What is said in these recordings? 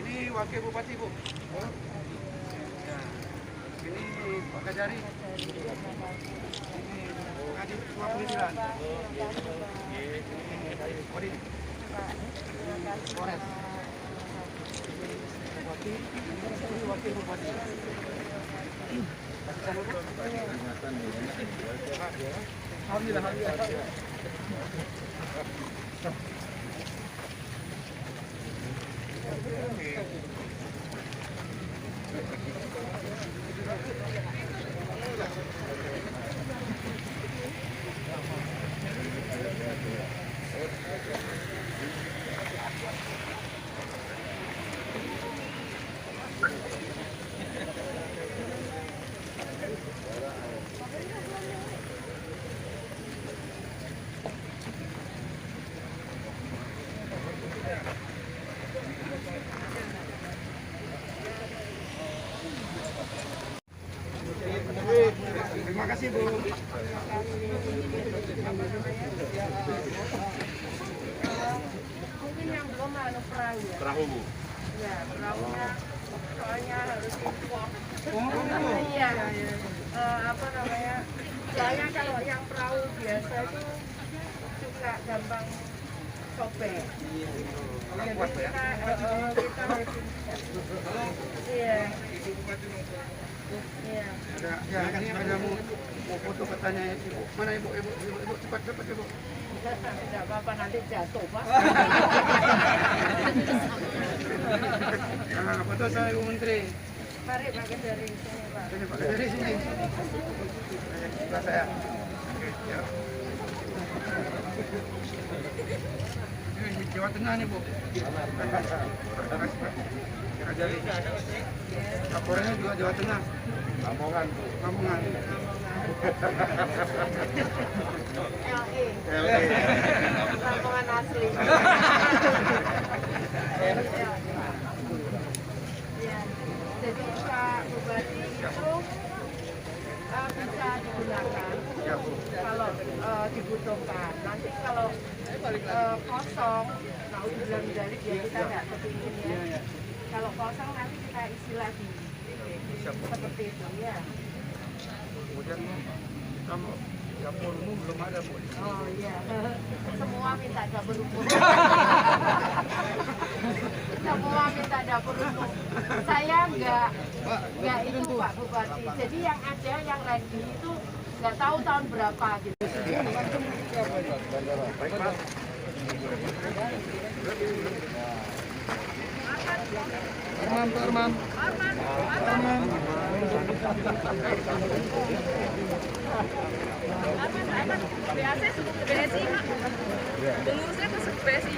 Ini Wakil Bupati, Bu. Ini Pak Kajari. Ini Kadif Ketua Pengadilan. Ini dari Kodim. Polres. Bupati, ini Wakil Bupati. Alhamdulillah. Terima kasih, Bu. Mungkin yang belum perahu ya? Perahu, Bu. Ya, perahunya soalnya harus impor. Iya, apa namanya? Soalnya kalau yang perahu biasa itu suka gampang sobek. Jadi kita harus iya. Iya. Ini ada mau foto katanya Ibu. Mana Ibu cepat Ibu. Tidak apa-apa, nanti jatuh, Pak. Foto sama Ibu Menteri. Mari pakai dari sini, Pak. Sini Pak, dari sini. Sebelah saya. Oke, ya. Ini Jawa Tengah nih, Bu. Terima kasih, Pak. Kajari. Laporannya juga Jawa Tengah. Lamongan. LE. Lamongan asli. Ya, jadi Pak Bupati itu bisa digunakan kalau dibutuhkan. Nanti kalau kosong, mau bilang dari dia kita nggak kepingin ya. Kalau kosong nanti kita isi lagi. Seperti itu ya. Kemudian kamu dapur umum belum ada, Bu. Oh iya. Semua minta dapur umum. Semua minta dapur umum. Saya nggak itu Pak Bupati. Jadi yang ada yang ready itu nggak tahu tahun berapa gitu. Baik, Pak. Arman. BAC sebut ke BSI, Mak. Dulu saya masuk ke BSI.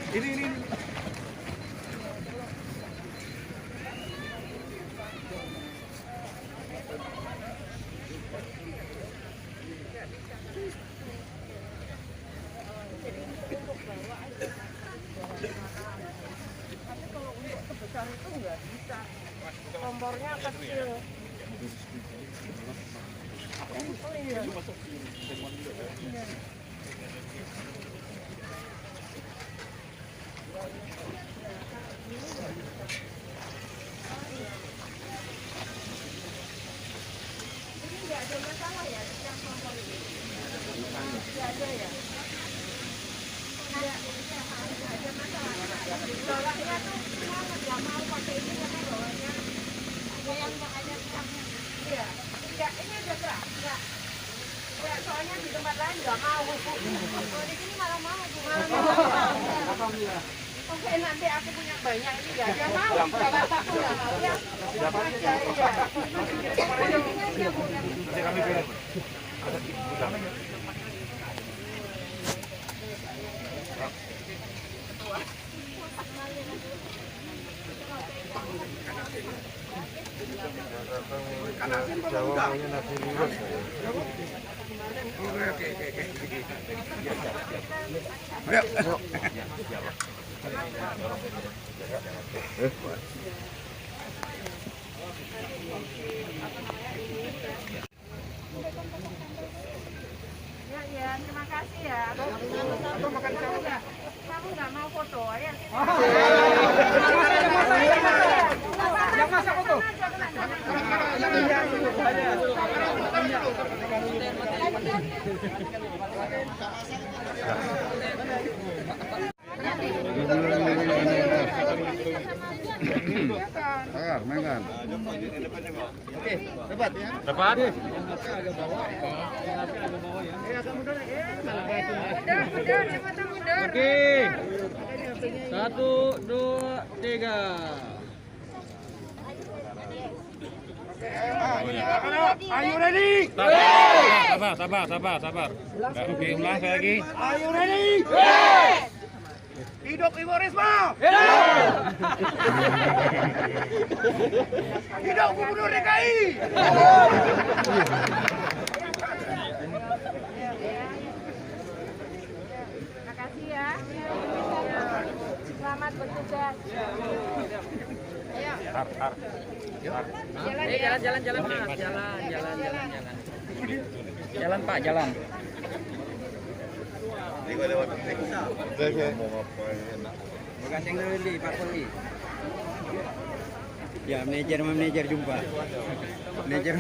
Ini. Tapi kalau untuk sebesar itu nggak bisa. Kompornya kecil. Oh iya. Ini nggak ada masalah ya, yang kompor ini? Nggak ada ya? Nggak ada masalah. Bawahnya tuh cuma nggak mau pakai ini karena bawahnya yang nggak ada kerahnya. Iya, nggak ini ada kerah, nggak. Ya, soalnya di tempat lain nggak mau. Kalau di sini malah mau, Bu. Alhamdulillah. Oke, nanti aku punya banyak ini nggak ada mau. Kalau aku nggak mau ya. Apa aja ya. Ini aja Bu. Kami beres. Jawa maunya nasi liwet. Oke. Ya, terima kasih ya. Kamu nggak mau foto ya? Yang masak foto. Mainkan. Oke, dapat ya. Dapat. Udah, cepetan mundur. Oke. 1, 2, 3. Are you ready? Sabar. Oke, ulang sekali lagi. Are you ready? Hidup Ibu Risma! Hidup Gubernur DKI! Makasih ya. Selamat bertugas. Ayo. Jalan ya. Jalan, Mas. Jalan. Jalan, Pak, jalan. Menggandeng dulu di Pak Poli. Ya, manajer jumpa. Manajer.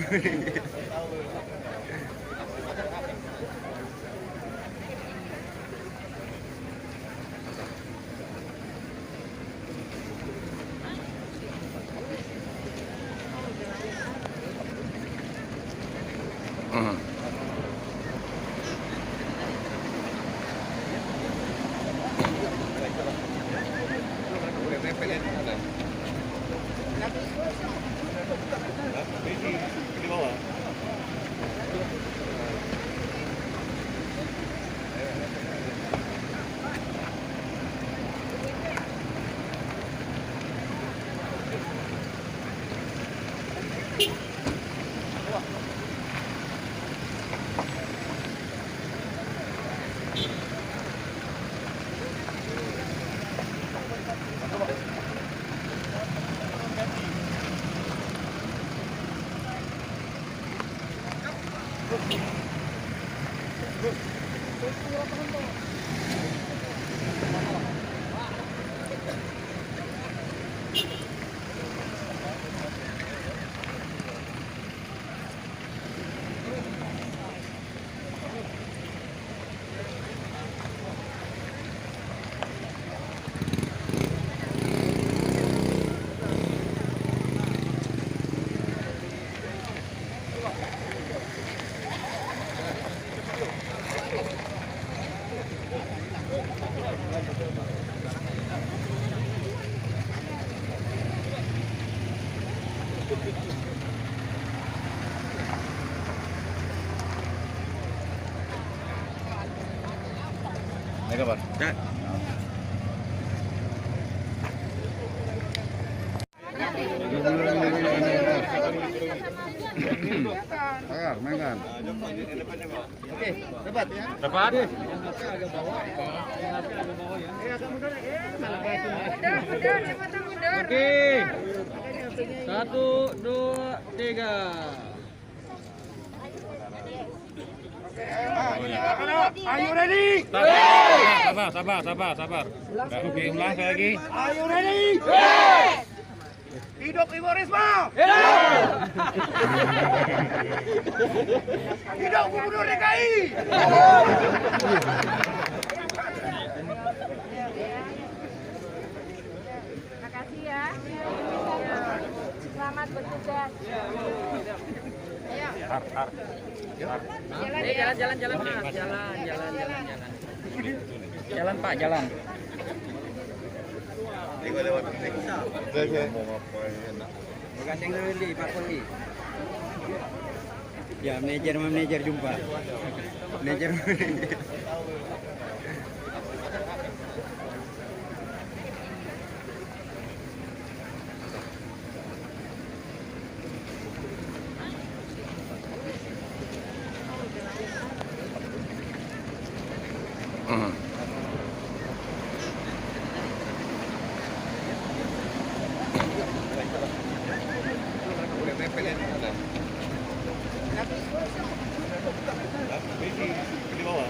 Di bawah. Naik kabar? Ya. Mainkan. Oke, dapat ya. Dapat? Oke. 1, 2, 3. Are you ready? Sabar. Nah, oke, ulang sekali lagi. Are you ready? Hidup Ibu Risma! Hidup Gubernur DKI! Makasih ya. Selamat bertugas. Ayo. Jalan ya. Jalan, Mas. Jalan. Jalan, Pak, jalan. Gandeng dulu li, Pak Poli. Ya, manajer jumpa. Manajer. Di bawah.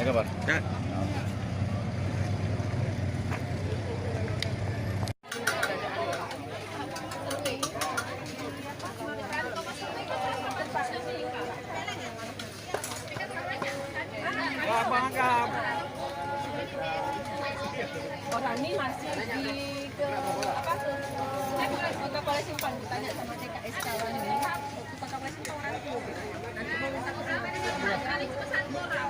Naik kabar? Ya. Orang ini masih di ke apa tuh? Kapal simpan ditanya sama TKS kawan ini. Kapal simpan orang itu. Nanti mau minta ke kali pesan orang.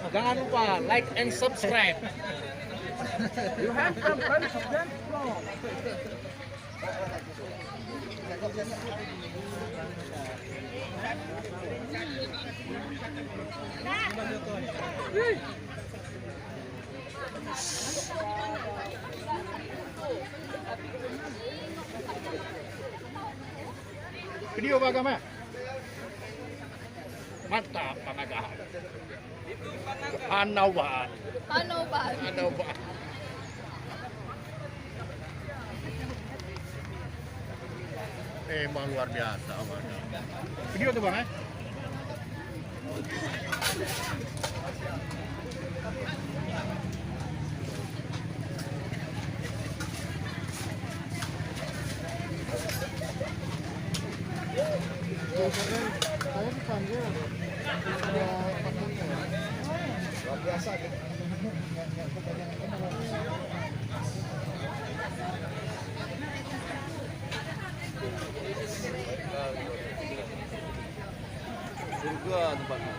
Jangan lupa like and subscribe. You have some friends of them? Video bagaimana? Mantap panagahan. Anawan. Anawan. Emang luar biasa. Video tuh bang, Saya dipanggil luar biasa gitu. Surga tempatnya.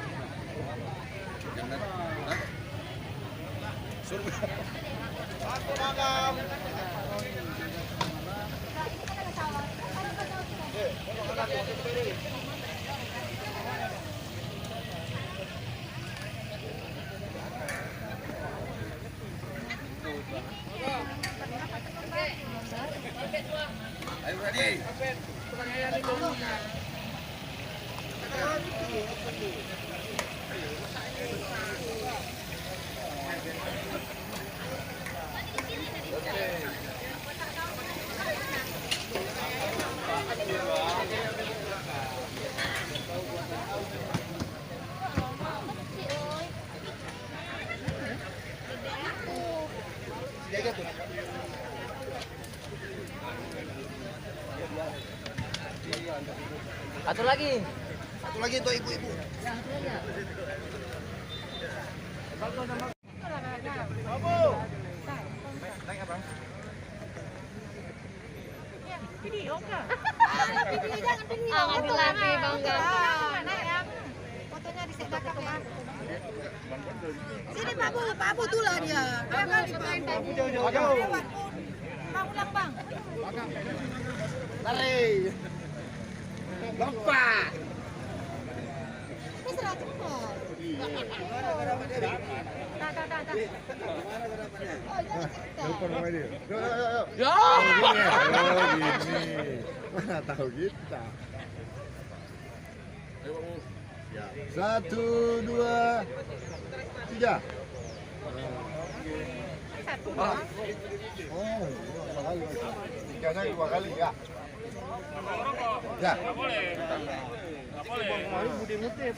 Jangan. Surga. Aku makan. Ayo ready. Satu lagi. Satu lagi untuk ibu-ibu. Video kah? Video jangan video. Ngambil lagi bangga. Mana ya? Fotonya di sebelah belakang. Sini Pak Bu tuh lah dia. Jauh. Bang ulang bang. Lari. Lompat. Ini serah cepet. Oh jangan cerita. Ya. Gini. Mana tahu kita. Ya. 1, 2, 3. Oh, 2 kali. Tiganya 2 kali ya. Ya. Boleh. Boleh. Kemarin Budi ngutip.